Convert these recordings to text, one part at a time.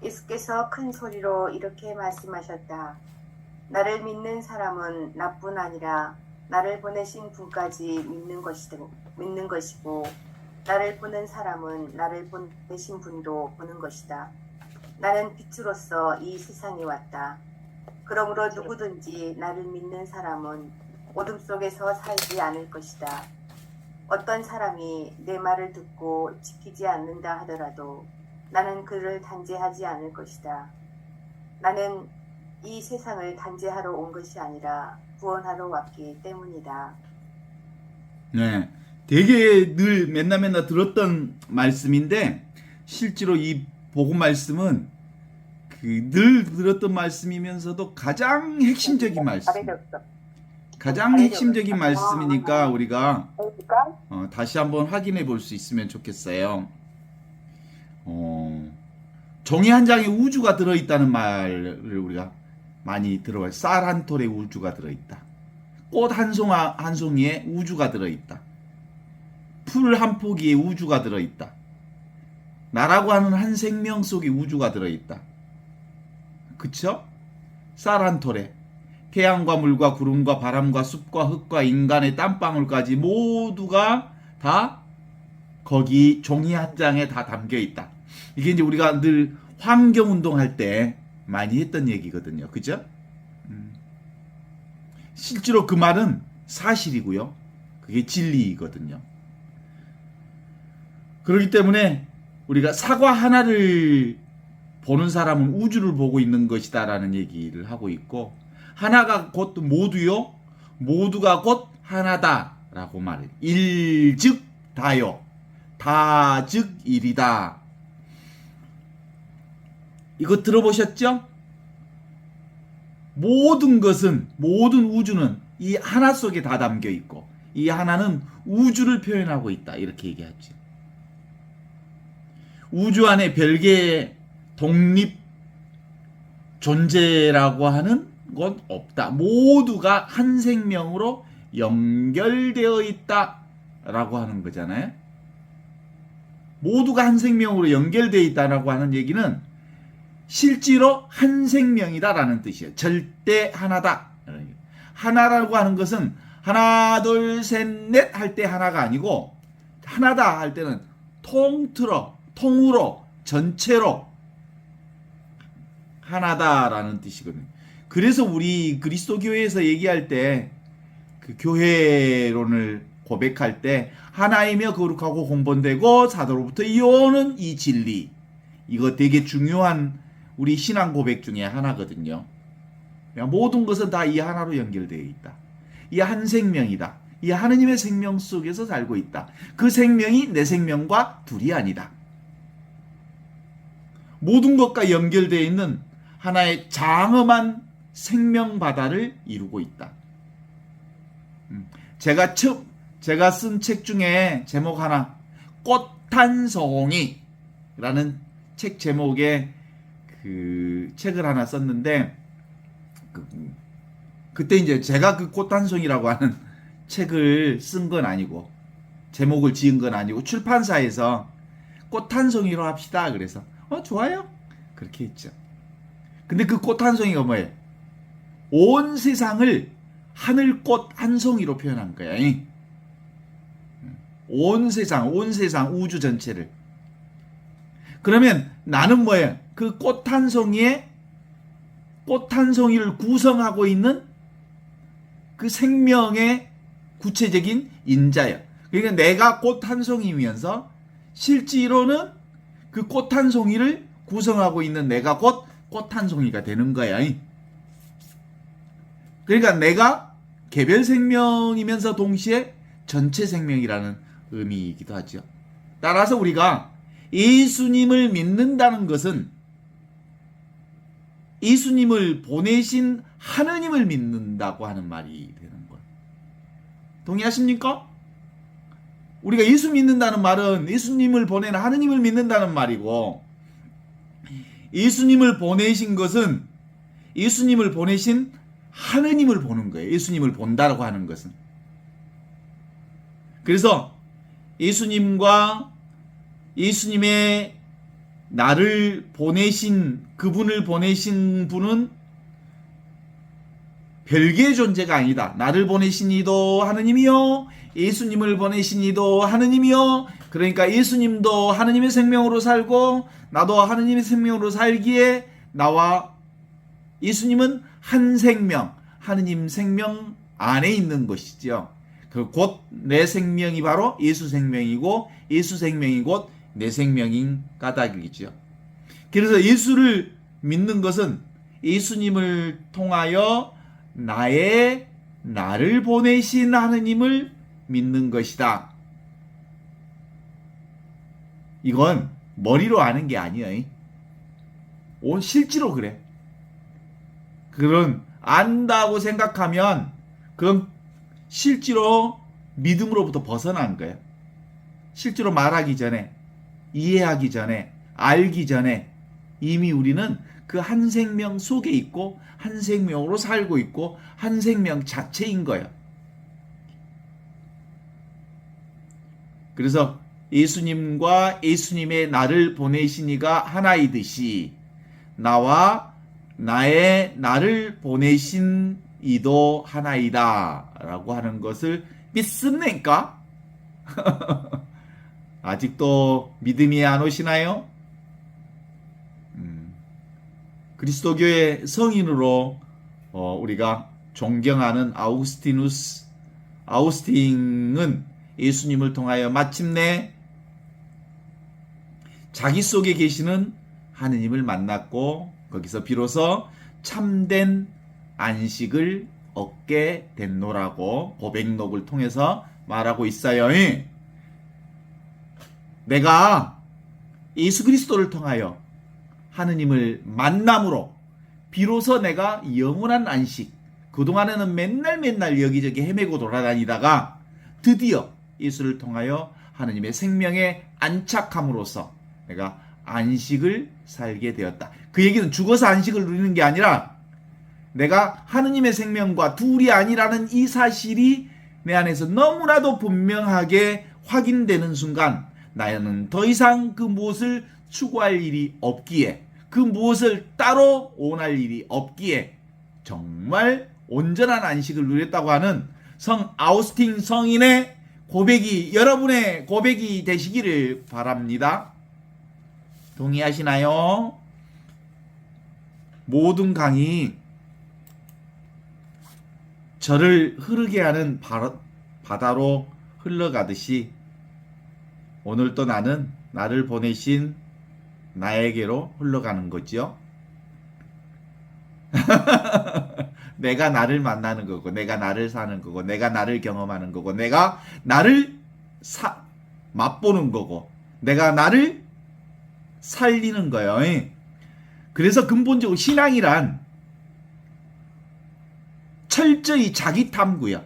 예수께서 큰 소리로 이렇게 말씀하셨다. 나를 믿는 사람은 나뿐 아니라 나를 보내신 분까지 믿는 것이고 나를 보는 사람은 나를 보내신 분도 보는 것이다. 나는 빛으로서 이 세상에 왔다. 그러므로 누구든지 나를 믿는 사람은 어둠 속에서 살지 않을 것이다. 어떤 사람이 내 말을 듣고 지키지 않는다 하더라도 나는 그를 단죄하지 않을 것이다. 나는 이 세상을 단죄하러 온 것이 아니라 구원하러 왔기 때문이다. 네, 되게 늘 맨날 들었던 말씀인데 실제로 이 복음 말씀은 늘 들었던 말씀이면서도 가장 핵심적인 말씀, 가장 핵심적인 말씀이니까 우리가 다시 한번 확인해 볼 수 있으면 좋겠어요. 종이 한 장에 우주가 들어있다는 말을 우리가 많이 들어봐요. 쌀 한 톨에 우주가 들어있다. 꽃 한 송이에 우주가 들어있다. 풀 한 포기에 우주가 들어있다. 나라고 하는 한 생명 속에 우주가 들어있다. 그쵸? 쌀 한 톨에 태양과 물과 구름과 바람과 숲과 흙과 인간의 땀방울까지 모두가 다 거기 종이 한 장에 다 담겨 있다. 이게 이제 우리가 늘 환경운동 할 때 많이 했던 얘기거든요. 그죠? 실제로 그 말은 사실이고요. 그게 진리이거든요. 그렇기 때문에 우리가 사과 하나를 보는 사람은 우주를 보고 있는 것이다 라는 얘기를 하고 있고, 하나가 곧 모두요, 모두가 곧 하나다 라고 말해요. 일 즉 다요, 다 즉 일이다. 이거 들어보셨죠? 모든 것은, 모든 우주는 이 하나 속에 다 담겨 있고, 이 하나는 우주를 표현하고 있다 이렇게 얘기하죠. 우주 안에 별개의 독립 존재라고 하는 건 없다. 모두가 한 생명으로 연결되어 있다라고 하는 거잖아요. 모두가 한 생명으로 연결되어 있다라고 하는 얘기는 실제로 한 생명이다라는 뜻이에요. 절대 하나다. 하나라고 하는 것은 하나 둘 셋 넷 할 때 하나가 아니고, 하나다 할 때는 통으로 전체로 하나다라는 뜻이거든요. 그래서 우리 그리스도 교회에서 얘기할 때, 그 교회론을 고백할 때 하나이며 거룩하고 공본되고 사도로부터 이어오는 이 진리, 이거 되게 중요한 우리 신앙 고백 중에 하나거든요. 모든 것은 다 이 하나로 연결되어 있다. 이 한 생명이다. 이 하느님의 생명 속에서 살고 있다. 그 생명이 내 생명과 둘이 아니다. 모든 것과 연결되어 있는 하나의 장엄한 생명 바다를 이루고 있다. 제가 쓴 책 중에 제목 하나, 꽃 한 송이라는 책 제목의 그 책을 하나 썼는데, 그때 이제 제가 그 꽃 한 송이라고 하는 책을 쓴 건 아니고, 제목을 지은 건 아니고, 출판사에서 꽃 한 송이로 합시다 그래서 좋아요 그렇게 했죠. 근데 그 꽃 한 송이가 뭐예요? 온 세상을 하늘꽃 한 송이로 표현한 거야. 온 세상 우주 전체를. 그러면 나는 뭐예요? 그 꽃 한 송이에 꽃 한 송이를 구성하고 있는 그 생명의 구체적인 인자예요. 그러니까 내가 꽃 한 송이면서 실제로는 그 꽃 한 송이를 구성하고 있는 내가 곧 꽃 한 송이가 되는 거야. 그러니까 내가 개별 생명이면서 동시에 전체 생명이라는 의미이기도 하죠. 따라서 우리가 예수님을 믿는다는 것은 예수님을 보내신 하느님을 믿는다고 하는 말이 되는 거예요. 동의하십니까? 우리가 예수 믿는다는 말은 예수님을 보낸 하느님을 믿는다는 말이고, 예수님을 보내신 것은 예수님을 보내신 하느님을 보는 거예요. 예수님을 본다라고 하는 것은. 그래서 예수님과 예수님의 나를 보내신 그분을 보내신 분은 별개의 존재가 아니다. 나를 보내신 이도 하느님이요, 예수님을 보내신 이도 하느님이요. 그러니까 예수님도 하느님의 생명으로 살고 나도 하느님의 생명으로 살기에 나와 예수님은 한 생명, 하느님 생명 안에 있는 것이죠. 곧 내 생명이 바로 예수 생명이고 예수 생명이 곧 내 생명인 까닭이죠. 그래서 예수를 믿는 것은 예수님을 통하여 나를 보내신 하느님을 믿는 것이다. 이건 머리로 아는 게 아니에요. 실제로 그래. 그런 안다고 생각하면 그건 실제로 믿음으로부터 벗어난 거예요. 실제로 말하기 전에, 이해하기 전에, 알기 전에 이미 우리는 그 한 생명 속에 있고 한 생명으로 살고 있고 한 생명 자체인 거예요. 그래서 예수님과 예수님의 나를 보내신 이가 하나이듯이 나와 나를 보내신 이도 하나이다 라고 하는 것을 믿습니까? 아직도 믿음이 안 오시나요? 그리스도교의 성인으로 우리가 존경하는 아우구스틴은 예수님을 통하여 마침내 자기 속에 계시는 하느님을 만났고 거기서 비로소 참된 안식을 얻게 됐노라고 고백록을 통해서 말하고 있어요. 내가 예수 그리스도를 통하여 하느님을 만남으로 비로소 내가 영원한 안식, 그동안에는 맨날 여기저기 헤매고 돌아다니다가 드디어 예수를 통하여 하느님의 생명에 안착함으로써 내가 안식을 살게 되었다. 그 얘기는 죽어서 안식을 누리는 게 아니라 내가 하느님의 생명과 둘이 아니라는 이 사실이 내 안에서 너무나도 분명하게 확인되는 순간 나는 더 이상 그 무엇을 추구할 일이 없기에, 그 무엇을 따로 원할 일이 없기에 정말 온전한 안식을 누렸다고 하는 성 아우구스틴 성인의 고백이 여러분의 고백이 되시기를 바랍니다. 동의하시나요? 모든 강이 저를 흐르게 하는 바다로 흘러가듯이 오늘도 나는 나를 보내신 나에게로 흘러가는 거죠. 내가 나를 만나는 거고, 내가 나를 사는 거고, 내가 나를 경험하는 거고, 내가 나를 맛보는 거고, 내가 나를 살리는 거예요. 그래서 근본적으로 신앙이란 철저히 자기 탐구야.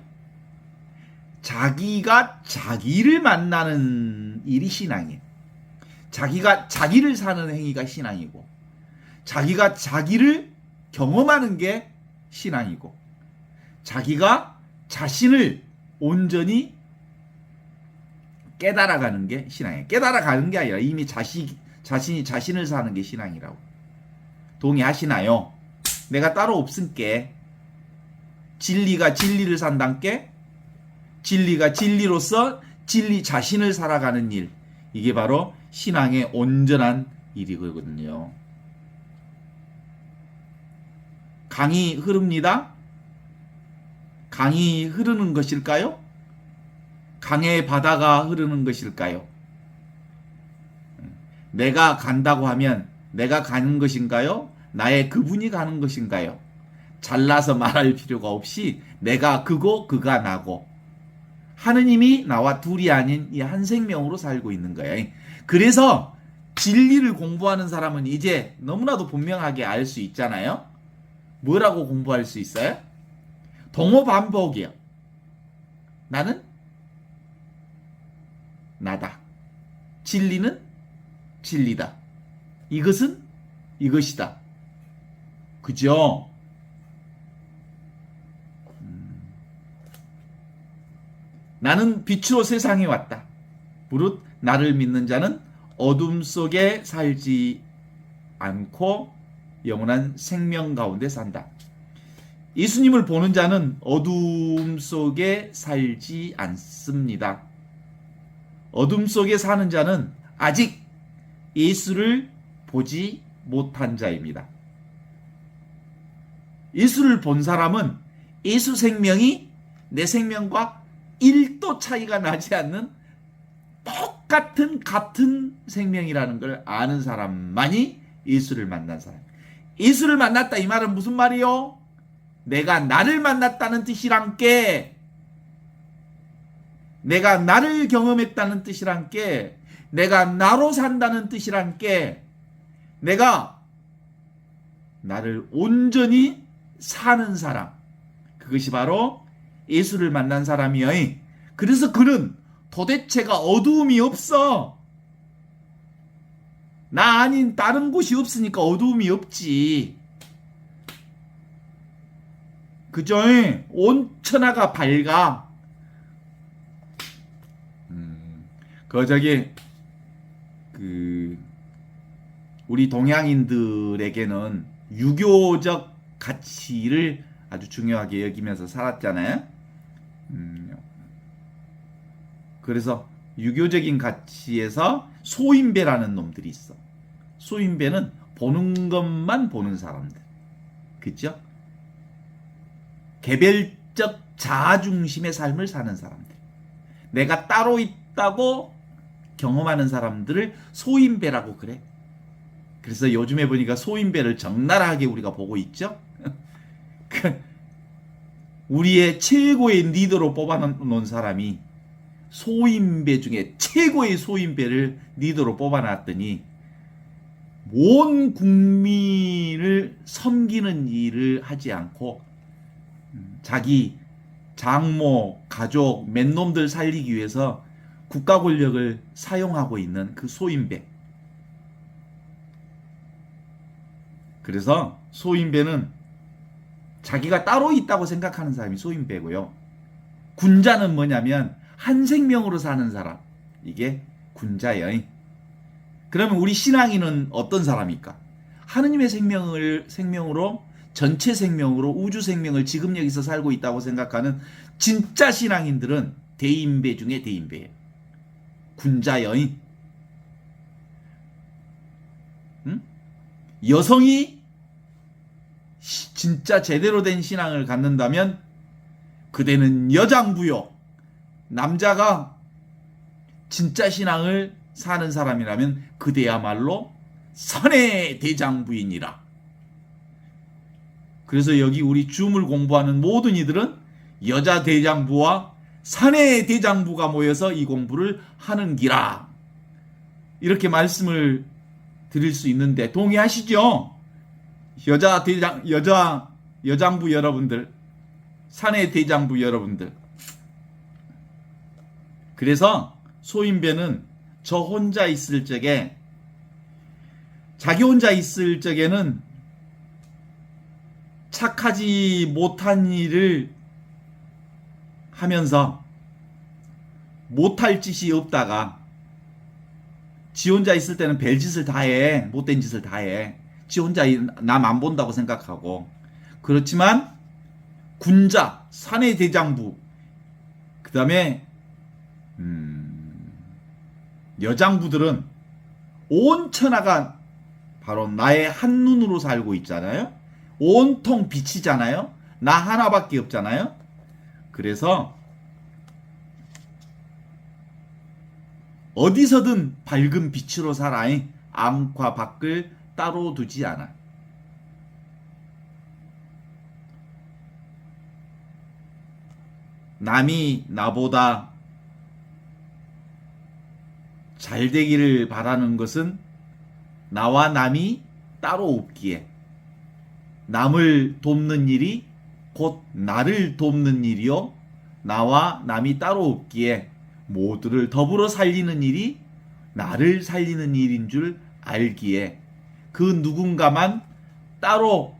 자기가 자기를 만나는 일이 신앙이에요. 자기가 자기를 사는 행위가 신앙이고, 자기가 자기를 경험하는 게 신앙이고, 자기가 자신을 온전히 깨달아가는 게 신앙이에요. 깨달아가는 게 아니라 이미 자신이 자신을 사는 게 신앙이라고. 동의하시나요? 내가 따로 없은게 진리가 진리를 산단께, 진리가 진리로서 진리 자신을 살아가는 일, 이게 바로 신앙의 온전한 일이거든요. 강이 흐릅니다. 강이 흐르는 것일까요? 강의 바다가 흐르는 것일까요? 내가 간다고 하면 내가 가는 것인가요? 나의 그분이 가는 것인가요? 잘라서 말할 필요가 없이 내가 그고 그가 나고 하느님이 나와 둘이 아닌 이 한 생명으로 살고 있는 거예요. 그래서 진리를 공부하는 사람은 이제 너무나도 분명하게 알 수 있잖아요. 뭐라고 공부할 수 있어요? 동호 반복이요. 나는 나다. 진리는 진리다. 이것은 이것이다. 그죠? 나는 빛으로 세상에 왔다. 무릇 나를 믿는 자는 어둠 속에 살지 않고 영원한 생명 가운데 산다. 예수님을 보는 자는 어둠 속에 살지 않습니다. 어둠 속에 사는 자는 아직 예수를 보지 못한 자입니다. 예수를 본 사람은 예수 생명이 내 생명과 1도 차이가 나지 않는 같은 생명이라는 걸 아는 사람만이 예수를 만난 사람. 예수를 만났다 이 말은 무슨 말이요? 내가 나를 만났다는 뜻이란께, 내가 나를 경험했다는 뜻이란께, 내가 나로 산다는 뜻이란께, 내가 나를 온전히 사는 사람, 그것이 바로 예수를 만난 사람이요. 그래서 그는 도대체가 어두움이 없어. 나 아닌 다른 곳이 없으니까 어두움이 없지. 그죠? 온 천하가 밝아. 우리 동양인들에게는 유교적 가치를 아주 중요하게 여기면서 살았잖아요. 그래서 유교적인 가치에서 소인배라는 놈들이 있어. 소인배는 보는 것만 보는 사람들. 그죠? 개별적 자아중심의 삶을 사는 사람들. 내가 따로 있다고 경험하는 사람들을 소인배라고 그래. 그래서 요즘에 보니까 소인배를 적나라하게 우리가 보고 있죠. 우리의 최고의 리더로 뽑아놓은 사람이 소인배 중에 최고의 소인배를 리더로 뽑아놨더니 온 국민을 섬기는 일을 하지 않고 자기 장모, 가족, 맨놈들 살리기 위해서 국가 권력을 사용하고 있는 그 소인배. 그래서 소인배는 자기가 따로 있다고 생각하는 사람이 소인배고요. 군자는 뭐냐면 한 생명으로 사는 사람. 이게 군자예요. 그러면 우리 신앙인은 어떤 사람입니까? 하느님의 생명으로 전체 생명으로 우주 생명을 지금 여기서 살고 있다고 생각하는 진짜 신앙인들은 대인배 중에 대인배예요. 군자예요. 응? 여성이 진짜 제대로 된 신앙을 갖는다면 그대는 여장부요. 남자가 진짜 신앙을 사는 사람이라면 그대야말로 선의 대장부이니라. 그래서 여기 우리 줌을 공부하는 모든 이들은 여자 대장부와 사내 대장부가 모여서 이 공부를 하는 기라. 이렇게 말씀을 드릴 수 있는데 동의하시죠? 여장부 여러분들, 사내 대장부 여러분들. 그래서 소인배는 저 혼자 있을 적에, 자기 혼자 있을 적에는 착하지 못한 일을 하면서 못할 짓이 없다가 지 혼자 있을 때는 별짓을 다 해. 못된 짓을 다 해. 지 혼자 남 안 본다고 생각하고. 그렇지만 군자, 사내 대장부, 그 다음에 여장부들은 온 천하가 바로 나의 한눈으로 살고 있잖아요. 온통 빛이잖아요. 나 하나밖에 없잖아요. 그래서 어디서든 밝은 빛으로 살아. 안과 밖을 따로 두지 않아. 남이 나보다 잘 되기를 바라는 것은 나와 남이 따로 없기에, 남을 돕는 일이 곧 나를 돕는 일이요, 나와 남이 따로 없기에 모두를 더불어 살리는 일이 나를 살리는 일인 줄 알기에 그 누군가만 따로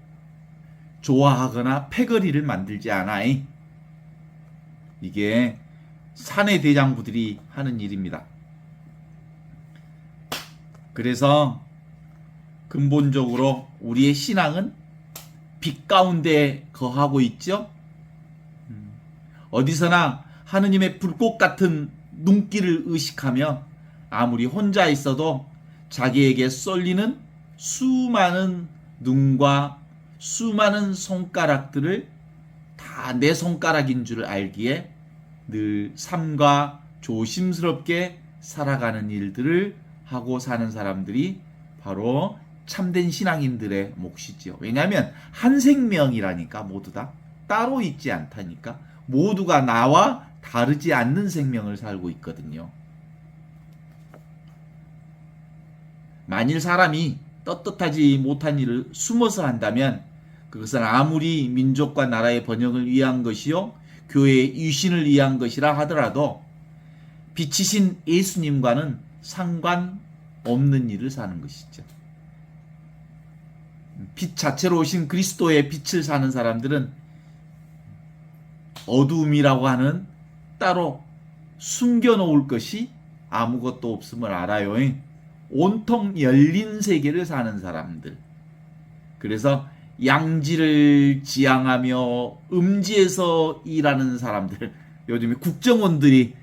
좋아하거나 패거리를 만들지 않아. 이게 사내 대장부들이 하는 일입니다. 그래서 근본적으로 우리의 신앙은 빛 가운데 거하고 있죠. 어디서나 하느님의 불꽃 같은 눈길을 의식하며 아무리 혼자 있어도 자기에게 쏠리는 수많은 눈과 수많은 손가락들을 다 내 손가락인 줄 알기에 늘 삶과 조심스럽게 살아가는 일들을 하고 사는 사람들이 바로 참된 신앙인들의 몫이지요. 왜냐하면 한 생명이라니까, 모두 다 따로 있지 않다니까, 모두가 나와 다르지 않는 생명을 살고 있거든요. 만일 사람이 떳떳하지 못한 일을 숨어서 한다면 그것은 아무리 민족과 나라의 번영을 위한 것이요 교회의 유신을 위한 것이라 하더라도 빛이신 예수님과는 상관없는 일을 사는 것이죠. 빛 자체로 오신 그리스도의 빛을 사는 사람들은 어두움이라고 하는 따로 숨겨놓을 것이 아무것도 없음을 알아요. 온통 열린 세계를 사는 사람들. 그래서 양지를 지향하며 음지에서 일하는 사람들. 요즘에 국정원들이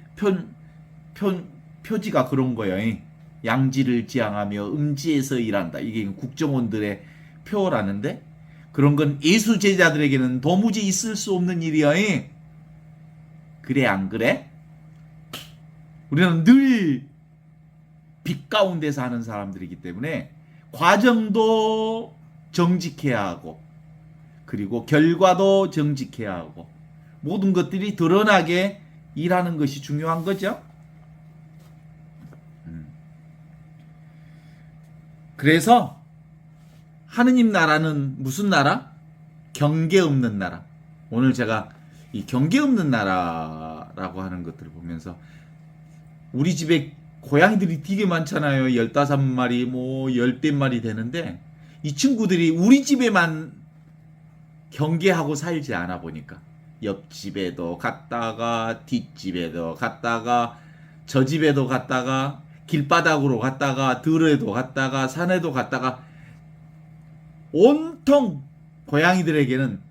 표지가 그런 거예요. 양지를 지향하며 음지에서 일한다. 이게 국정원들의 표라는데, 그런 건 예수 제자들에게는 도무지 있을 수 없는 일이야. 그래 안 그래? 우리는 늘 빛 가운데 사는 사람들이기 때문에 과정도 정직해야 하고, 그리고 결과도 정직해야 하고, 모든 것들이 드러나게 일하는 것이 중요한 거죠. 그래서 하느님 나라는 무슨 나라? 경계 없는 나라. 오늘 제가 이 경계 없는 나라라고 하는 것들을 보면서, 우리 집에 고양이들이 되게 많잖아요. 15마리, 뭐 10대 마리 되는데, 이 친구들이 우리 집에만 경계하고 살지 않아 보니까 옆집에도 갔다가 뒷집에도 갔다가 저 집에도 갔다가 길바닥으로 갔다가 들에도 갔다가 산에도 갔다가, 온통 고양이들에게는,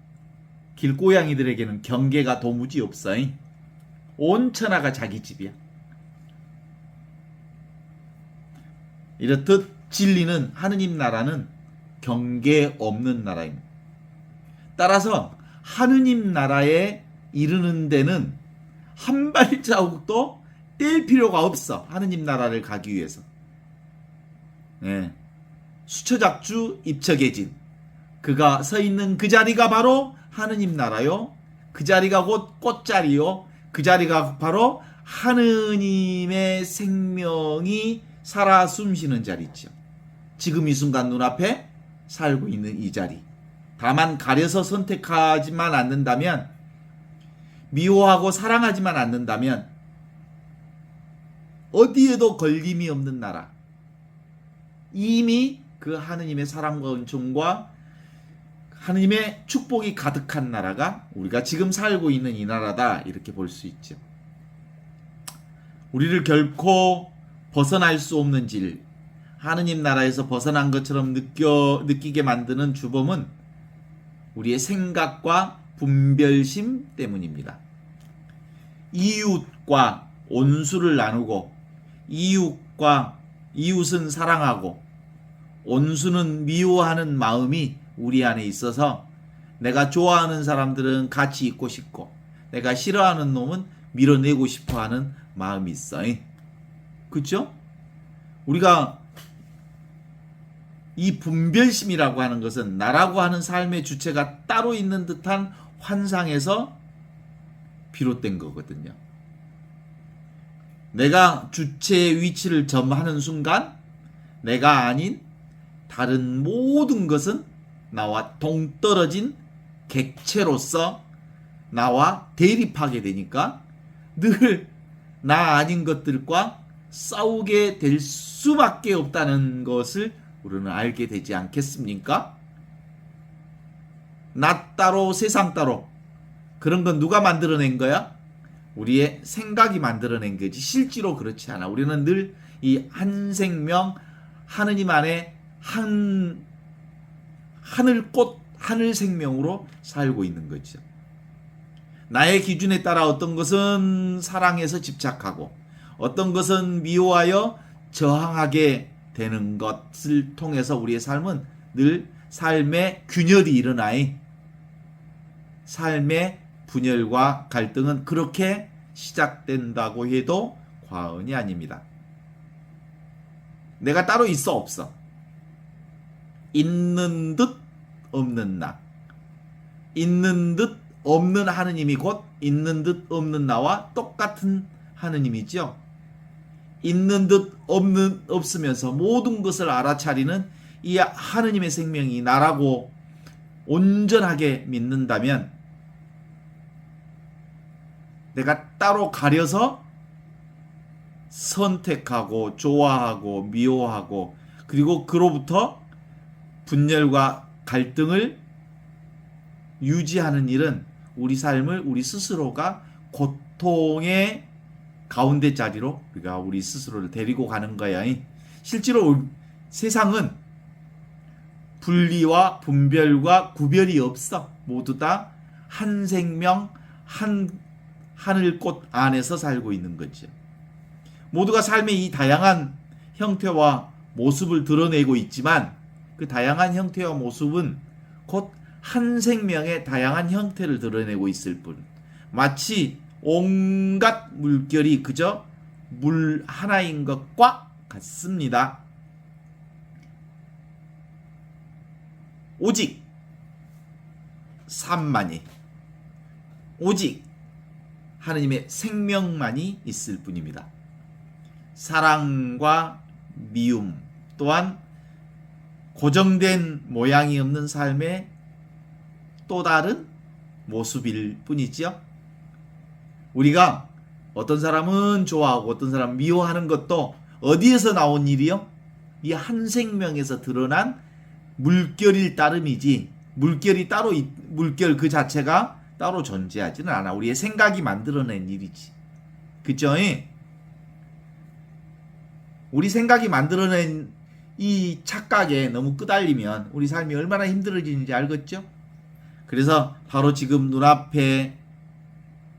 길고양이들에게는 경계가 도무지 없어. 온 천하가 자기 집이야. 이렇듯 진리는, 하느님 나라는 경계 없는 나라입니다. 따라서 하느님 나라에 이르는 데는 한 발자국도 뗄 필요가 없어. 하느님 나라를 가기 위해서. 수처작주 입처계진. 그가 서 있는 그 자리가 바로 하느님 나라요. 그 자리가 곧 꽃자리요. 그 자리가 바로 하느님의 생명이 살아 숨쉬는 자리죠. 지금 이 순간 눈앞에 살고 있는 이 자리. 다만 가려서 선택하지만 않는다면, 미워하고 사랑하지만 않는다면 어디에도 걸림이 없는 나라. 이미 그 하느님의 사랑과 은총과 하느님의 축복이 가득한 나라가 우리가 지금 살고 있는 이 나라다. 이렇게 볼 수 있죠. 우리를 결코 벗어날 수 없는 질, 하느님 나라에서 벗어난 것처럼 느끼게 만드는 주범은 우리의 생각과 분별심 때문입니다. 이웃과 온수를 나누고, 이웃은 사랑하고 온수는 미워하는 마음이 우리 안에 있어서, 내가 좋아하는 사람들은 같이 있고 싶고 내가 싫어하는 놈은 밀어내고 싶어하는 마음이 있어. 그렇죠? 우리가 이 분별심이라고 하는 것은 나라고 하는 삶의 주체가 따로 있는 듯한 환상에서 비롯된 거거든요. 내가 주체의 위치를 점하는 순간 내가 아닌 다른 모든 것은 나와 동떨어진 객체로서 나와 대립하게 되니까 늘 나 아닌 것들과 싸우게 될 수밖에 없다는 것을 우리는 알게 되지 않겠습니까? 나 따로 세상 따로, 그런 건 누가 만들어낸 거야? 우리의 생각이 만들어낸 거지 실제로 그렇지 않아. 우리는 늘 이 한 생명 하느님 안에 하늘꽃, 하늘 생명으로 살고 있는 거죠. 나의 기준에 따라 어떤 것은 사랑해서 집착하고 어떤 것은 미워하여 저항하게 되는 것을 통해서 우리의 삶은 늘 삶의 균열이 일어나이. 삶의 분열과 갈등은 그렇게 시작된다고 해도 과언이 아닙니다. 내가 따로 있어 없어. 있는 듯 없는 나. 있는 듯 없는 하느님이 곧 있는 듯 없는 나와 똑같은 하느님이죠. 있는 듯 없으면서 모든 것을 알아차리는 이 하느님의 생명이 나라고 온전하게 믿는다면 내가 따로 가려서 선택하고 좋아하고 미워하고 그리고 그로부터 분열과 갈등을 유지하는 일은 우리 삶을 우리 스스로가 고통의 가운데 자리로 우리가 우리 스스로를 데리고 가는 거야. 실제로 세상은 분리와 분별과 구별이 없어. 모두 다 한 생명, 한 하늘꽃 안에서 살고 있는 거죠. 모두가 삶의 이 다양한 형태와 모습을 드러내고 있지만 그 다양한 형태와 모습은 곧 한 생명의 다양한 형태를 드러내고 있을 뿐 마치 온갖 물결이 그저 물 하나인 것과 같습니다. 오직 삶만이 오직 하느님의 생명만이 있을 뿐입니다. 사랑과 미움 또한 고정된 모양이 없는 삶의 또 다른 모습일 뿐이지요. 우리가 어떤 사람은 좋아하고 어떤 사람은 미워하는 것도 어디에서 나온 일이요? 이 한 생명에서 드러난 물결일 따름이지 물결 그 자체가 따로 존재하지는 않아. 우리의 생각이 만들어낸 일이지. 그죠? 우리 생각이 만들어낸 이 착각에 너무 끄달리면 우리 삶이 얼마나 힘들어지는지 알겠죠? 그래서 바로 지금 눈앞에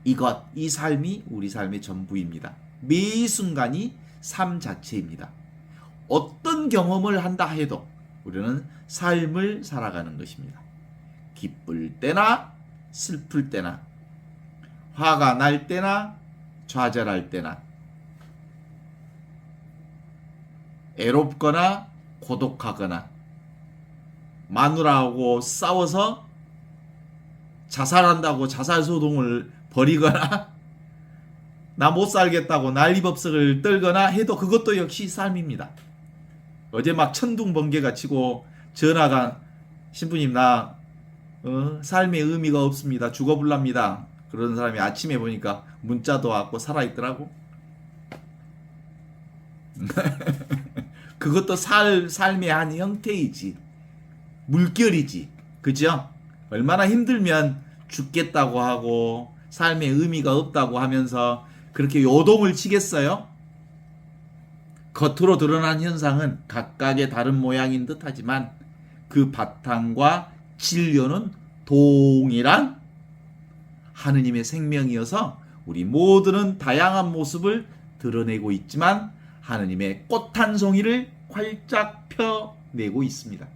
이 삶이 우리 삶의 전부입니다. 매 순간이 삶 자체입니다. 어떤 경험을 한다 해도 우리는 삶을 살아가는 것입니다. 기쁠 때나 슬플 때나 화가 날 때나 좌절할 때나 애롭거나 고독하거나 마누라하고 싸워서 자살한다고 자살소동을 벌이거나 나 못 살겠다고 난리법석을 떨거나 해도 그것도 역시 삶입니다. 어제 막 천둥번개가 치고 전화가 신부님 나 삶의 의미가 없습니다. 죽어불랍니다. 그런 사람이 아침에 보니까 문자도 왔고 살아있더라고. 그것도 삶의 한 형태이지. 물결이지. 그죠? 얼마나 힘들면 죽겠다고 하고 삶의 의미가 없다고 하면서 그렇게 요동을 치겠어요? 겉으로 드러난 현상은 각각의 다른 모양인 듯 하지만 그 바탕과 진료는 동일한 하느님의 생명이어서 우리 모두는 다양한 모습을 드러내고 있지만 하느님의 꽃 한 송이를 활짝 펴내고 있습니다.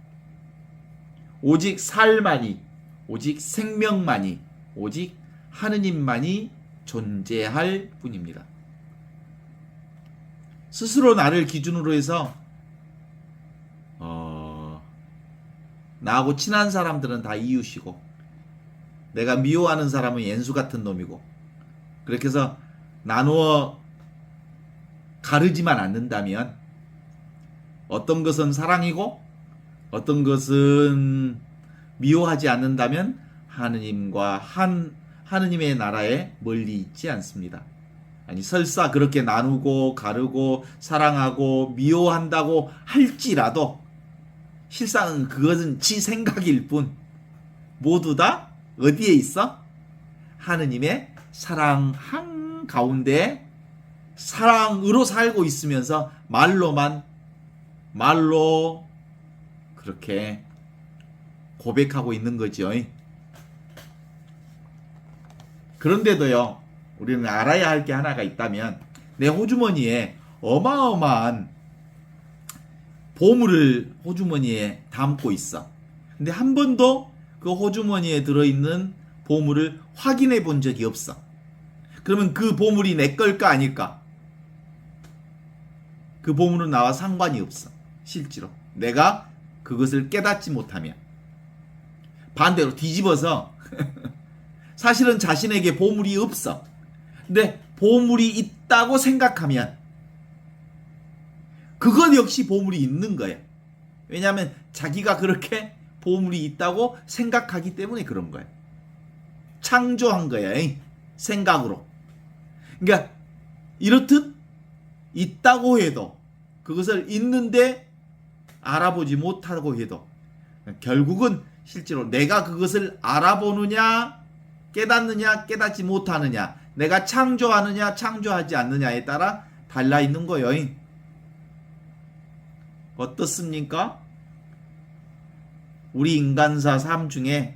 오직 삶만이, 오직 생명만이, 오직 하느님만이 존재할 뿐입니다. 스스로 나를 기준으로 해서 나하고 친한 사람들은 다 이웃이고 내가 미워하는 사람은 옌수 같은 놈이고 그렇게 해서 나누어 가르지만 않는다면 어떤 것은 사랑이고 어떤 것은 미워하지 않는다면 하느님과 하느님의 나라에 멀리 있지 않습니다. 아니 설사 그렇게 나누고 가르고 사랑하고 미워한다고 할지라도 실상은 그것은 지 생각일 뿐 모두 다 어디에 있어? 하느님의 사랑 한가운데 사랑으로 살고 있으면서 말로만 말로 그렇게 고백하고 있는 거죠. 그런데도요, 우리는 알아야 할 게 하나가 있다면, 내 호주머니에 어마어마한 보물을 호주머니에 담고 있어. 근데 한 번도 그 호주머니에 들어있는 보물을 확인해 본 적이 없어. 그러면 그 보물이 내 걸까 아닐까? 그 보물은 나와 상관이 없어. 실제로 내가 그것을 깨닫지 못하면. 반대로 뒤집어서 사실은 자신에게 보물이 없어. 근데 보물이 있다고 생각하면 그것 역시 보물이 있는 거야. 왜냐하면 자기가 그렇게 보물이 있다고 생각하기 때문에 그런 거야. 창조한 거야. 생각으로. 그러니까 이렇듯 있다고 해도, 그것을 있는데 알아보지 못하고 해도, 결국은 실제로 내가 그것을 알아보느냐, 깨닫느냐, 깨닫지 못하느냐, 내가 창조하느냐, 창조하지 않느냐에 따라 달라 있는 거예요. 어떻습니까? 우리 인간사 삶 중에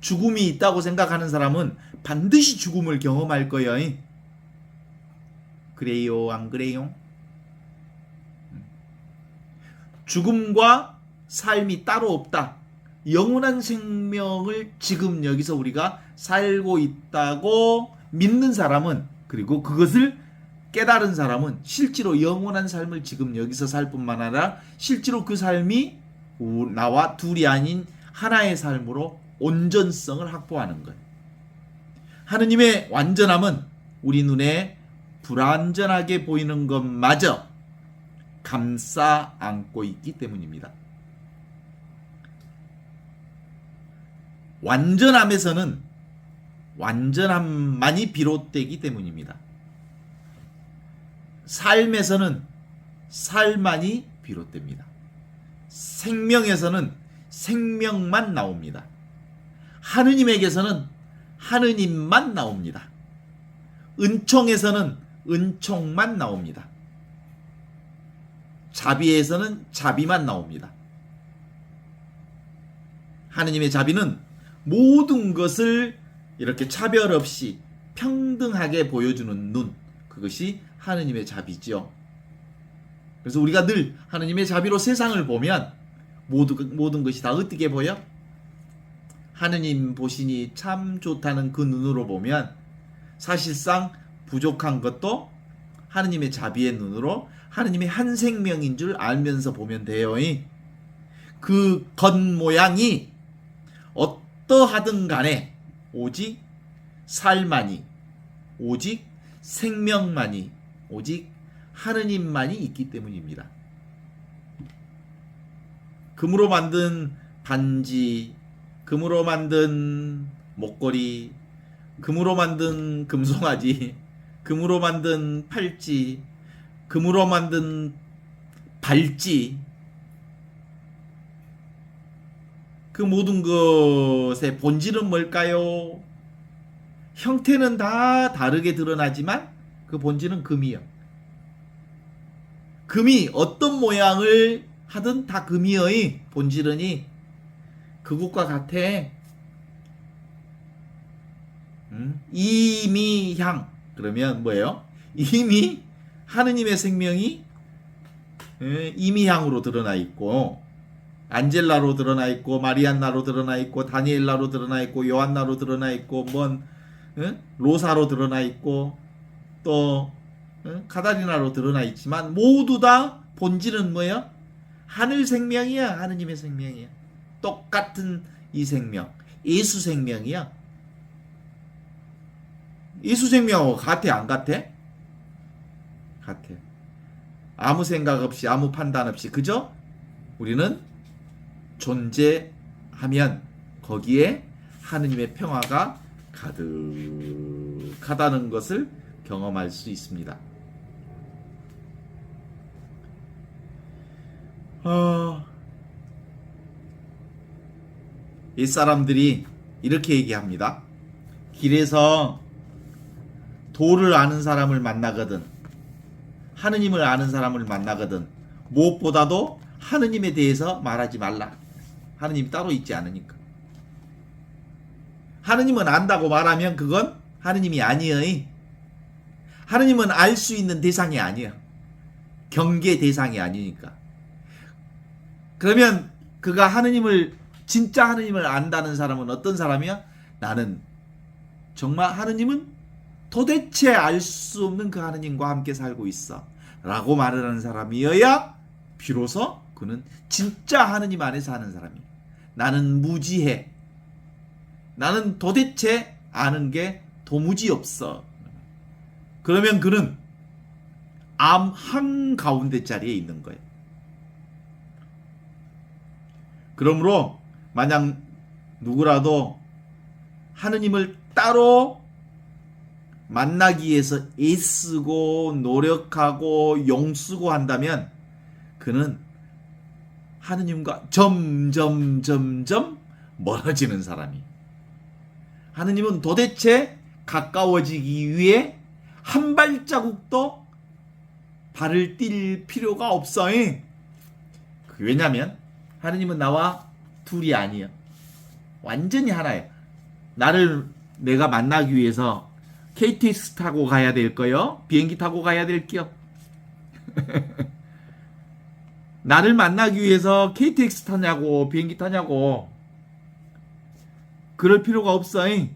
죽음이 있다고 생각하는 사람은 반드시 죽음을 경험할 거예요. 그래요, 안 그래요? 죽음과 삶이 따로 없다. 영원한 생명을 지금 여기서 우리가 살고 있다고 믿는 사람은, 그리고 그것을 깨달은 사람은 실제로 영원한 삶을 지금 여기서 살 뿐만 아니라 실제로 그 삶이 나와 둘이 아닌 하나의 삶으로 온전성을 확보하는 거예요. 하느님의 완전함은 우리 눈에 불완전하게 보이는 것마저 감싸 안고 있기 때문입니다. 완전함에서는 완전함만이 비롯되기 때문입니다. 삶에서는 삶만이 비롯됩니다. 생명에서는 생명만 나옵니다. 하느님에게서는 하느님만 나옵니다. 은총에서는 은총만 나옵니다. 자비에서는 자비만 나옵니다. 하느님의 자비는 모든 것을 이렇게 차별 없이 평등하게 보여주는 눈, 그것이 하느님의 자비죠. 그래서 우리가 늘 하느님의 자비로 세상을 보면 모든 것이 다 어떻게 보여? 하느님 보시니 참 좋다는 그 눈으로 보면 사실상 부족한 것도 하느님의 자비의 눈으로 하느님의 한 생명인 줄 알면서 보면 돼요. 그 겉모양이 어떠하든 간에 오직 살만이, 오직 생명만이, 오직 하느님만이 있기 때문입니다. 금으로 만든 반지, 금으로 만든 목걸이, 금으로 만든 금송아지, 금으로 만든 팔찌, 금으로 만든 발찌, 그 모든 것의 본질은 뭘까요? 형태는 다 다르게 드러나지만 그 본질은 금이요. 금이 어떤 모양을 하든 다 금이의 본질은 그것과 같아. 이미향, 그러면 뭐예요? 이미 하느님의 생명이 이미향으로 드러나 있고, 안젤라로 드러나 있고, 마리안나로 드러나 있고, 다니엘라로 드러나 있고, 요한나로 드러나 있고, 로사로 드러나 있고, 또 카다리나로 드러나 있지만 모두 다 본질은 뭐예요? 하늘 생명이야. 하느님의 생명이야. 똑같은 이 생명, 예수 생명이야. 예수 생명하고 같아, 안 같아? 같아. 아무 생각 없이, 아무 판단 없이, 그죠? 우리는 존재하면 거기에 하느님의 평화가 가득하다는 것을 경험할 수 있습니다. 이 사람들이 이렇게 얘기합니다. 길에서 도를 아는 사람을 만나거든, 하느님을 아는 사람을 만나거든, 무엇보다도 하느님에 대해서 말하지 말라. 하느님이 따로 있지 않으니까. 하느님은 안다고 말하면 그건 하느님이 아니에요. 하느님은 알 수 있는 대상이 아니야. 경계 대상이 아니니까. 그러면 그가 하느님을, 진짜 하느님을 안다는 사람은 어떤 사람이야? 나는 정말 하느님은 도대체 알 수 없는 그 하느님과 함께 살고 있어 라고 말을 하는 사람이어야 비로소 그는 진짜 하느님 안에 사는 사람이야. 나는 무지해. 나는 도대체 아는 게 도무지 없어. 그러면 그는 암 한가운데 자리에 있는 거예요. 그러므로 만약 누구라도 하느님을 따로 만나기 위해서 애쓰고 노력하고 용쓰고 한다면 그는 하느님과 점점 멀어지는 사람이. 하느님은 도대체 가까워지기 위해 한 발자국도 발을 뛸 필요가 없어요. 왜냐하면 하느님은 나와 둘이 아니에요. 완전히 하나예요. 내가 만나기 위해서 KTX 타고 가야 될 거요? 비행기 타고 가야 될게요? 나를 만나기 위해서 KTX 타냐고 비행기 타냐고 그럴 필요가 없어요.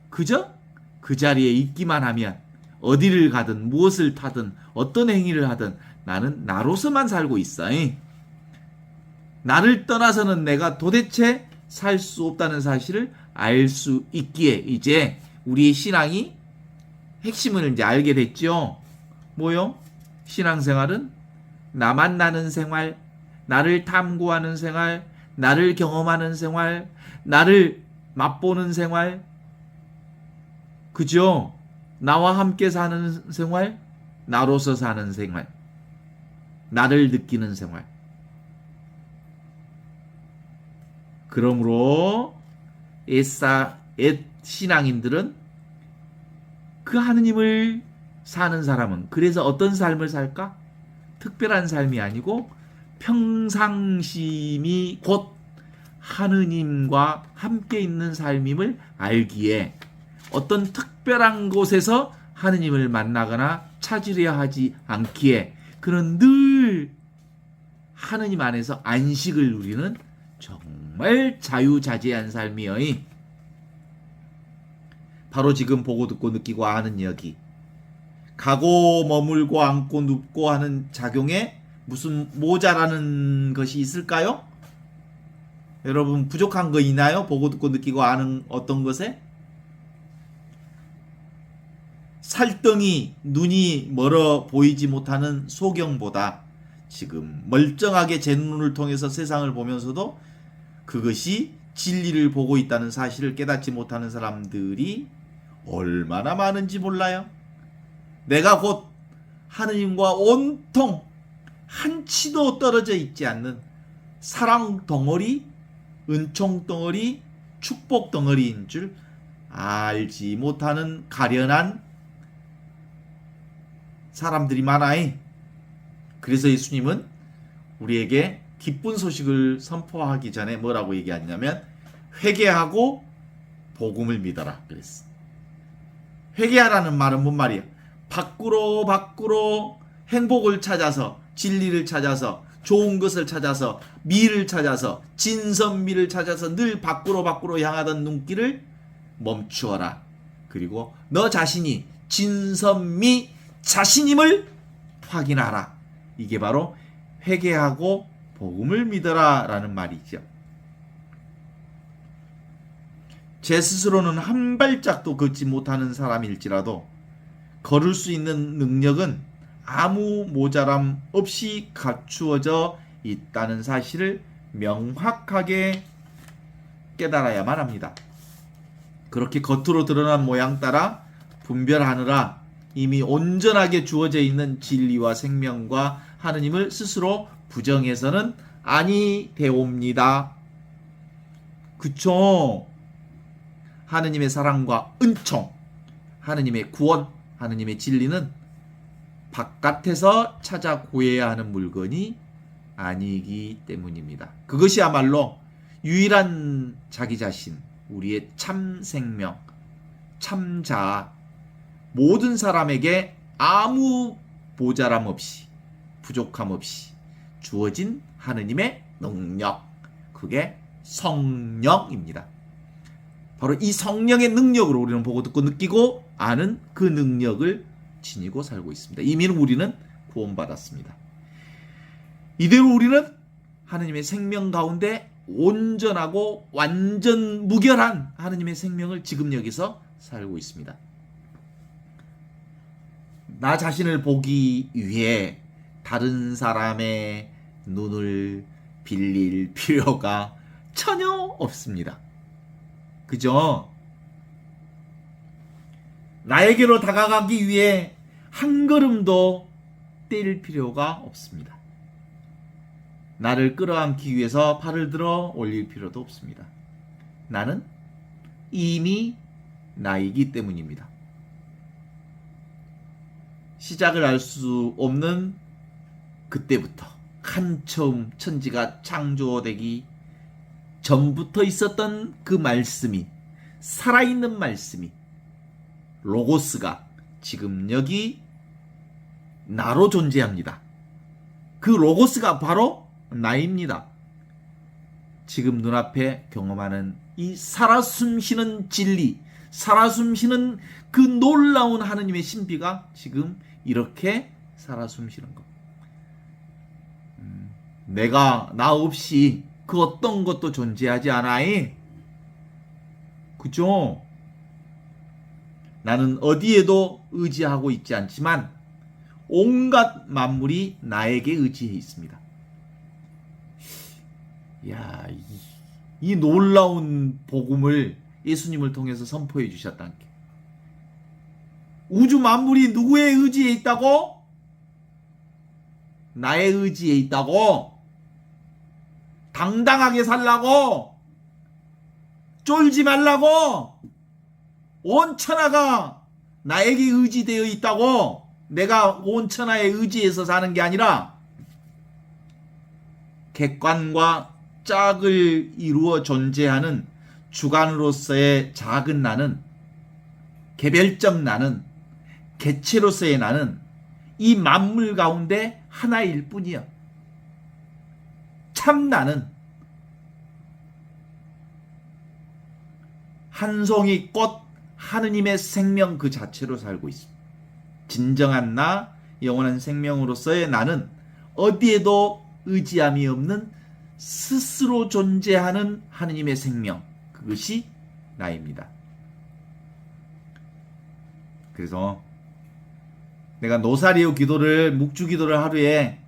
그저 그 자리에 있기만 하면 어디를 가든 무엇을 타든 어떤 행위를 하든 나는 나로서만 살고 있어요. 나를 떠나서는 내가 도대체 살 수 없다는 사실을 알 수 있기에 이제 우리의 신앙이 핵심을 이제 알게 됐죠. 뭐요? 신앙생활은 나 만나는 생활, 나를 탐구하는 생활, 나를 경험하는 생활, 나를 맛보는 생활, 그죠? 나와 함께 사는 생활, 나로서 사는 생활, 나를 느끼는 생활. 그러므로 옛 신앙인들은 그 하느님을 사는 사람은 그래서 어떤 삶을 살까? 특별한 삶이 아니고 평상심이 곧 하느님과 함께 있는 삶임을 알기에 어떤 특별한 곳에서 하느님을 만나거나 찾으려 하지 않기에 그는 늘 하느님 안에서 안식을 누리는 정말 자유자재한 삶이여. 바로 지금 보고 듣고 느끼고 아는 이야기. 가고 머물고 앉고 눕고 하는 작용에 무슨 모자라는 것이 있을까요? 여러분 부족한 거 있나요? 보고 듣고 느끼고 아는 어떤 것에? 살덩이 눈이 멀어 보이지 못하는 소경보다 지금 멀쩡하게 제 눈을 통해서 세상을 보면서도 그것이 진리를 보고 있다는 사실을 깨닫지 못하는 사람들이 얼마나 많은지 몰라요. 내가 곧 하느님과 온통 한 치도 떨어져 있지 않는 사랑 덩어리, 은총 덩어리, 축복 덩어리인 줄 알지 못하는 가련한 사람들이 많아요. 그래서 예수님은 우리에게 기쁜 소식을 선포하기 전에 뭐라고 얘기하냐면 회개하고 복음을 믿어라 그랬어. 회개하라는 말은 뭔 말이야? 밖으로 행복을 찾아서 진리를 찾아서 좋은 것을 찾아서 미를 찾아서 진선미를 찾아서 늘 밖으로 향하던 눈길을 멈추어라. 그리고 너 자신이 진선미 자신임을 확인하라. 이게 바로 회개하고 복음을 믿어라 라는 말이죠. 제 스스로는 한 발짝도 걷지 못하는 사람일지라도 걸을 수 있는 능력은 아무 모자람 없이 갖추어져 있다는 사실을 명확하게 깨달아야만 합니다. 그렇게 겉으로 드러난 모양 따라 분별하느라 이미 온전하게 주어져 있는 진리와 생명과 하느님을 스스로 부정해서는 아니 되옵니다. 그쵸? 하느님의 사랑과 은총, 하느님의 구원, 하느님의 진리는 바깥에서 찾아 구해야 하는 물건이 아니기 때문입니다. 그것이야말로 유일한 자기 자신, 우리의 참 생명, 참 자아, 모든 사람에게 아무 모자람 없이, 부족함 없이 주어진 하느님의 능력, 그게 성령입니다. 바로 이 성령의 능력으로 우리는 보고 듣고 느끼고 아는 그 능력을 지니고 살고 있습니다. 이미 우리는 구원받았습니다. 이대로 우리는 하느님의 생명 가운데 온전하고 완전 무결한 하느님의 생명을 지금 여기서 살고 있습니다. 나 자신을 보기 위해 다른 사람의 눈을 빌릴 필요가 전혀 없습니다. 그죠? 나에게로 다가가기 위해 한 걸음도 뗄 필요가 없습니다. 나를 끌어안기 위해서 팔을 들어 올릴 필요도 없습니다. 나는 이미 나이기 때문입니다. 시작을 알 수 없는 그때부터 한처음 천지가 창조되기 전부터 있었던 그 말씀이, 살아있는 말씀이, 로고스가 지금 여기 나로 존재합니다. 그 로고스가 바로 나입니다. 지금 눈앞에 경험하는 이 살아 숨쉬는 진리, 살아 숨쉬는 그 놀라운 하느님의 신비가 지금 이렇게 살아 숨쉬는 것. 내가 나 없이 그 어떤 것도 존재하지 않아이. 그죠? 나는 어디에도 의지하고 있지 않지만 온갖 만물이 나에게 의지해 있습니다. 야, 이 놀라운 복음을 예수님을 통해서 선포해 주셨다는 게. 우주 만물이 누구의 의지에 있다고? 나의 의지에 있다고? 당당하게 살라고? 쫄지 말라고? 온 천하가 나에게 의지되어 있다고? 내가 온 천하의 의지에서 사는 게 아니라 객관과 짝을 이루어 존재하는 주관으로서의 작은 나는, 개별적 나는, 개체로서의 나는 이 만물 가운데 하나일 뿐이야. 참 나는 한 송이 꽃, 하느님의 생명 그 자체로 살고 있습니다. 진정한 나, 영원한 생명으로서의 나는 어디에도 의지함이 없는 스스로 존재하는 하느님의 생명, 그것이 나입니다. 그래서 내가 노사리오 기도를, 묵주 기도를 하루에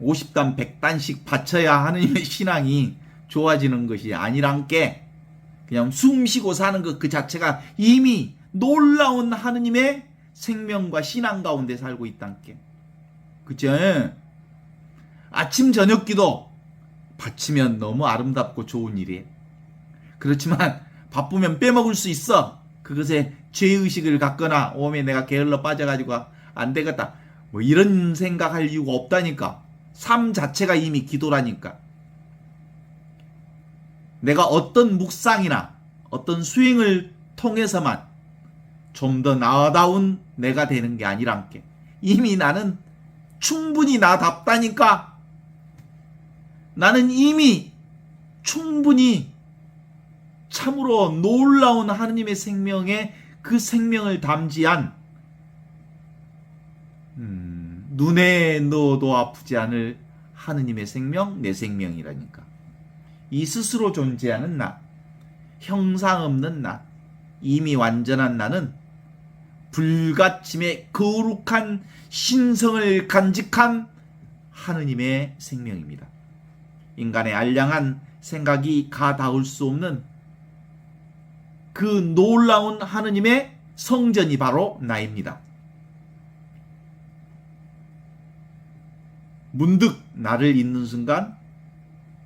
50단, 100단씩 바쳐야 하느님의 신앙이 좋아지는 것이 아니란께, 그냥 숨 쉬고 사는 것 그 자체가 이미 놀라운 하느님의 생명과 신앙 가운데 살고 있단께. 그죠? 아침 저녁 기도 바치면 너무 아름답고 좋은 일이에요. 그렇지만 바쁘면 빼먹을 수 있어. 그것에 죄의식을 갖거나 오면 내가 게을러 빠져가지고 안 되겠다, 뭐 이런 생각할 이유가 없다니까. 삶 자체가 이미 기도라니까. 내가 어떤 묵상이나 어떤 수행을 통해서만 좀 더 나아다운 내가 되는 게 아니란께. 이미 나는 충분히 나답다니까. 나는 이미 충분히 참으로 놀라운 하느님의 생명에 그 생명을 담지한 눈에 넣어도 아프지 않을 하느님의 생명, 내 생명이라니까. 이 스스로 존재하는 나, 형상 없는 나, 이미 완전한 나는 불가침의 거룩한 신성을 간직한 하느님의 생명입니다. 인간의 알량한 생각이 가닿을 수 없는 그 놀라운 하느님의 성전이 바로 나입니다. 문득 나를 잊는 순간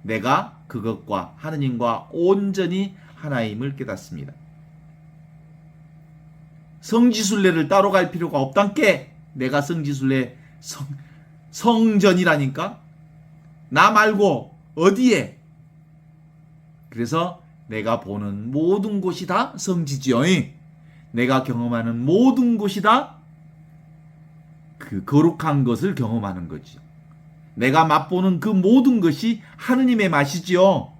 내가 그것과 하느님과 온전히 하나임을 깨닫습니다. 성지순례를 따로 갈 필요가 없단께. 내가 성지순례 성전이라니까. 나 말고 어디에? 그래서 내가 보는 모든 곳이 다 성지지요. 내가 경험하는 모든 곳이 다 그 거룩한 것을 경험하는 거지. 내가 맛보는 그 모든 것이 하느님의 맛이지요.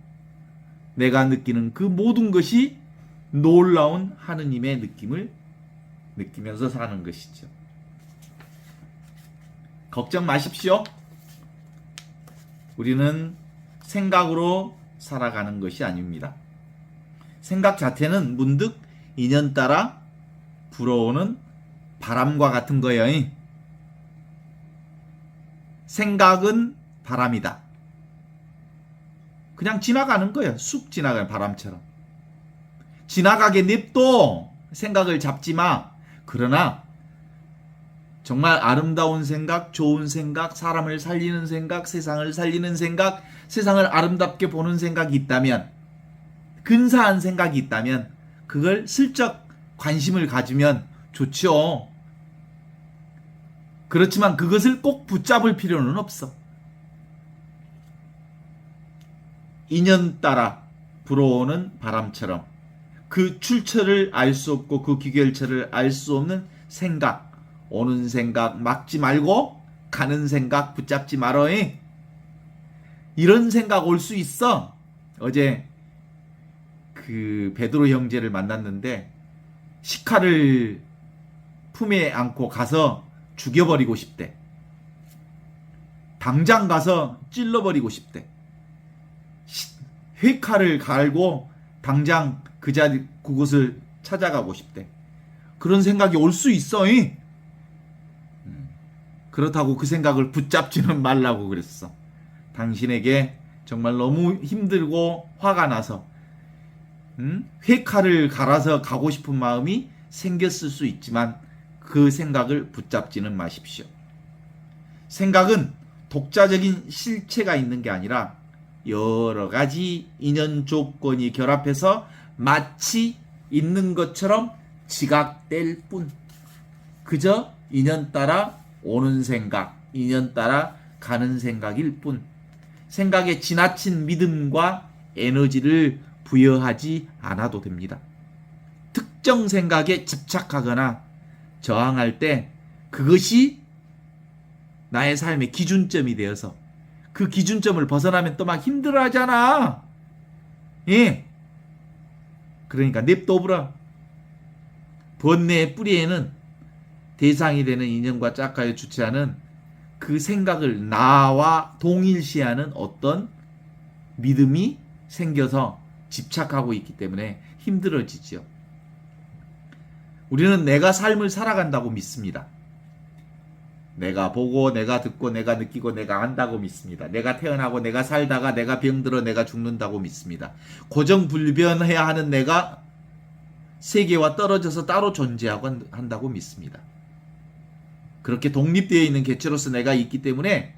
내가 느끼는 그 모든 것이 놀라운 하느님의 느낌을 느끼면서 사는 것이죠. 걱정 마십시오. 우리는 생각으로 살아가는 것이 아닙니다. 생각 자체는 문득 인연 따라 불어오는 바람과 같은 거예요. 생각은 바람이다. 그냥 지나가는 거예요. 쑥 지나가는 바람처럼. 지나가게 냅둬. 생각을 잡지 마. 그러나 정말 아름다운 생각, 좋은 생각, 사람을 살리는 생각, 세상을 살리는 생각, 세상을 아름답게 보는 생각이 있다면, 근사한 생각이 있다면 그걸 슬쩍 관심을 가지면 좋죠. 그렇지만 그것을 꼭 붙잡을 필요는 없어. 인연 따라 불어오는 바람처럼 그 출처를 알 수 없고 그 귀결처를 알 수 없는 생각, 오는 생각 막지 말고 가는 생각 붙잡지 말어. 이런 생각 올 수 있어. 어제 그 베드로 형제를 만났는데 시카를 품에 안고 가서 죽여버리고 싶대. 당장 가서 찔러버리고 싶대. 회칼을 갈고 당장 그곳을 찾아가고 싶대. 그런 생각이 올 수 있어. 그렇다고 그 생각을 붙잡지는 말라고 그랬어. 당신에게 정말 너무 힘들고 화가 나서 회칼을 갈아서 가고 싶은 마음이 생겼을 수 있지만 그 생각을 붙잡지는 마십시오. 생각은 독자적인 실체가 있는 게 아니라 여러 가지 인연 조건이 결합해서 마치 있는 것처럼 지각될 뿐. 그저 인연 따라 오는 생각, 인연 따라 가는 생각일 뿐. 생각에 지나친 믿음과 에너지를 부여하지 않아도 됩니다. 특정 생각에 집착하거나 저항할 때 그것이 나의 삶의 기준점이 되어서 그 기준점을 벗어나면 또 막 힘들어 하잖아. 그러니까 냅둬버려. 번뇌의 뿌리에는 대상이 되는 인연과 짝하여 주체하는 그 생각을 나와 동일시하는 어떤 믿음이 생겨서 집착하고 있기 때문에 힘들어지죠. 우리는 내가 삶을 살아간다고 믿습니다. 내가 보고 내가 듣고 내가 느끼고 내가 안다고 믿습니다. 내가 태어나고 내가 살다가 내가 병들어 내가 죽는다고 믿습니다. 고정불변해야 하는 내가 세계와 떨어져서 따로 존재하고 한다고 믿습니다. 그렇게 독립되어 있는 개체로서 내가 있기 때문에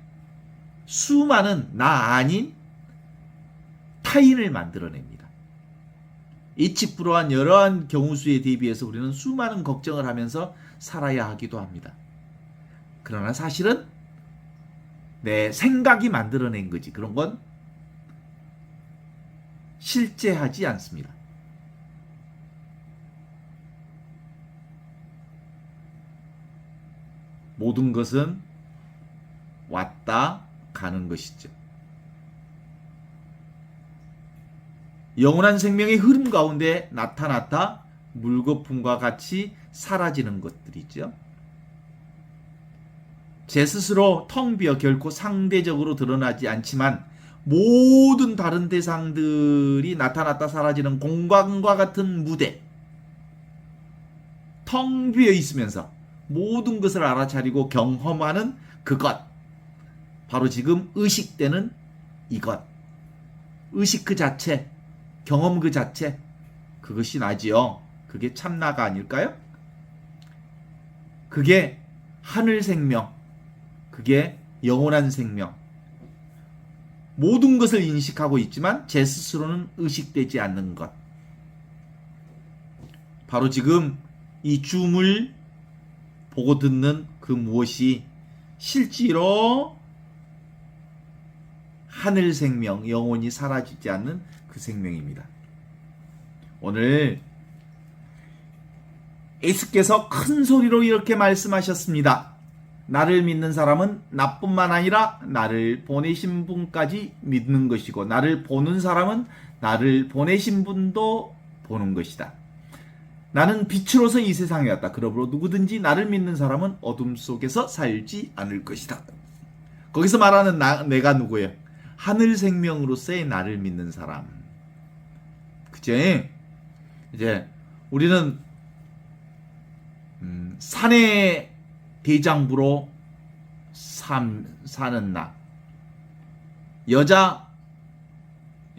수많은 나 아닌 타인을 만들어냅니다. 이치불어한 여러한 경우수에 대비해서 우리는 수많은 걱정을 하면서 살아야 하기도 합니다. 그러나 사실은 내 생각이 만들어낸 거지. 그런 건 실제하지 않습니다. 모든 것은 왔다 가는 것이죠. 영원한 생명의 흐름 가운데 나타났다 물거품과 같이 사라지는 것들이죠. 제 스스로 텅 비어 결코 상대적으로 드러나지 않지만 모든 다른 대상들이 나타났다 사라지는 공간과 같은 무대, 텅 비어 있으면서 모든 것을 알아차리고 경험하는 그것, 바로 지금 의식되는 이것, 의식 그 자체, 경험 그 자체, 그것이 나지요. 그게 참나가 아닐까요? 그게 하늘 생명, 그게 영원한 생명. 모든 것을 인식하고 있지만 제 스스로는 의식되지 않는 것. 바로 지금 이 줌을 보고 듣는 그 무엇이 실제로 하늘 생명, 영원히 사라지지 않는 그 생명입니다. 오늘 예수께서 큰 소리로 이렇게 말씀하셨습니다. 나를 믿는 사람은 나뿐만 아니라 나를 보내신 분까지 믿는 것이고, 나를 보는 사람은 나를 보내신 분도 보는 것이다. 나는 빛으로서 이 세상에 왔다. 그러므로 누구든지 나를 믿는 사람은 어둠 속에서 살지 않을 것이다. 거기서 말하는 내가 누구예요? 하늘 생명으로서의 나를 믿는 사람. 그죠? 이제 우리는 산의 대장부로 사는 나,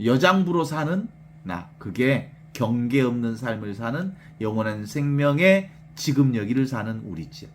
여장부로 사는 나, 그게 경계 없는 삶을 사는 영원한 생명의 지금 여기를 사는 우리지요.